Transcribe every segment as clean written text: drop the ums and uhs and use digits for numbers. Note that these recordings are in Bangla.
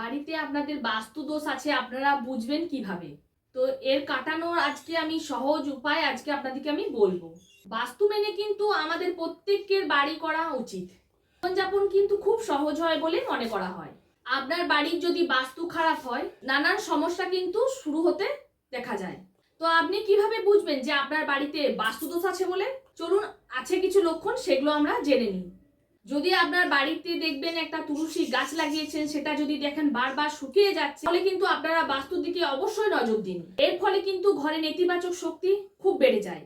বাড়িতে আপনাদের বাস্তু দোষ আছে, আপনারা বুঝবেন কিভাবে? তো এর কাটানোর আজকে আমি সহজ উপায় আজকে আপনাদেরকে আমি বলবো। বাস্তু মেনে কিন্তু আমাদের প্রত্যেকের বাড়ি করা উচিত। জীবনযাপন কিন্তু খুব সহজ হয় বলে মনে করা হয়। আপনার বাড়ির যদি বাস্তু খারাপ হয়, নানান সমস্যা কিন্তু শুরু হতে দেখা যায়। তো আপনি কিভাবে বুঝবেন যে আপনার বাড়িতে বাস্তু দোষ আছে বলে? চলুন, আছে কিছু লক্ষণ, সেগুলো আমরা জেনে নিই। যদি আপনার বাড়িতে দেখবেন একটা তুলসী গাছ লাগিয়েছেন, সেটা যদি দেখেন বারবার শুকিয়ে যাচ্ছে, তাহলে কিন্তু আপনারা বাস্তুর দিকে অবশ্যই নজর দিন। এর ফলে কিন্তু ঘরে নেতিবাচক শক্তি খুব বেড়ে যায়।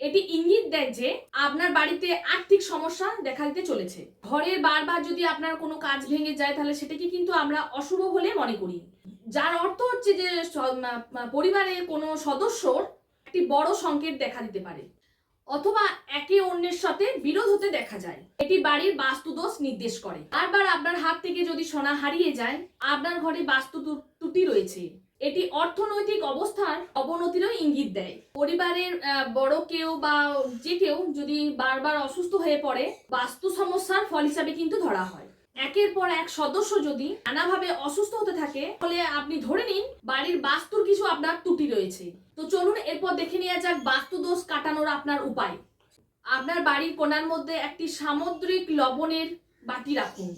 এটি ইঙ্গিত দেয় যে আপনার বাড়িতে আর্থিক সমস্যা দেখা দিতে চলেছে। ঘরের বারবার যদি আপনার কোনো কাজ ভেঙে যায়, তাহলে সেটাকে কিন্তু আমরা অশুভ বলে মনে করি, যার অর্থ হচ্ছে যে পরিবারের কোনো সদস্যর একটি বড় সংকেত দেখা দিতে পারে, অথবা একে অন্যের সাথে বিরোধ হতে দেখা যায়। এটি বাড়ির বাস্তু দোষ নির্দেশ করে। বারবার আপনার হাত থেকে যদি সোনা হারিয়ে যায়, আপনার ঘরে বাস্তু ত্রুটি রয়েছে। এটি অর্থনৈতিক অবস্থার অবনতিরও ইঙ্গিত দেয়। পরিবারের বড় কেউ বা যে কেউ যদি বারবার অসুস্থ হয়ে পড়ে, বাস্তু সমস্যার ফল হিসাবে কিন্তু ধরা হয়। একের পর এক সদস্য যদি নানাভাবে অসুস্থ হতে থাকে, তাহলে আপনি ধরে নিন বাড়ির বাস্তুর কিছু আপনার ত্রুটি রয়েছে। তো চলুন এরপর দেখে নেওয়া যাক বাস্তু দোষ কাটানোর আপনার উপায়। আপনার বাড়ির কোণার মধ্যে একটি সামুদ্রিক লবণের বাটি রাখুন।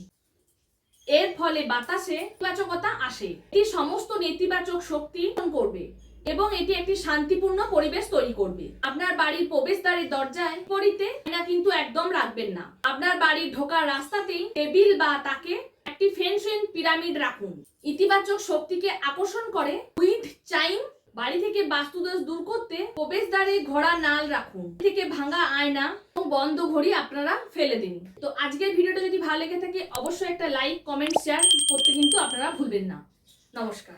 এর ফলে বাতাসে ইতিবাচকতা আসে। এটি সমস্ত নেতিবাচক শক্তি করবে এবং এটি একটি শান্তিপূর্ণ পরিবেশ তৈরি করবে। আপনার বাড়ির প্রবেশদ্বারের দরজায় পরিতে আয়না কিন্তু একদম রাখবেন না। আপনার বাড়ির ঢোকার রাস্তাতেই টেবিল বা তাকে একটি ফেনসুইং পিরামিড রাখুন। ইতিবাচক শক্তিকে আকর্ষণ করে উইথ চাইম। বাড়ি থেকে বাস্তুদোষ দূর করতে প্রবেশদ্বারে ঘোড়া নাল রাখুন। থেকে ভাঙা আয়না এবং বন্ধ ঘড়ি আপনারা ফেলে দিন। তো আজকের ভিডিওটা যদি ভালো লেগে থাকে, অবশ্যই একটা লাইক, কমেন্ট, শেয়ার করতে কিন্তু আপনারা ভুলবেন না। নমস্কার।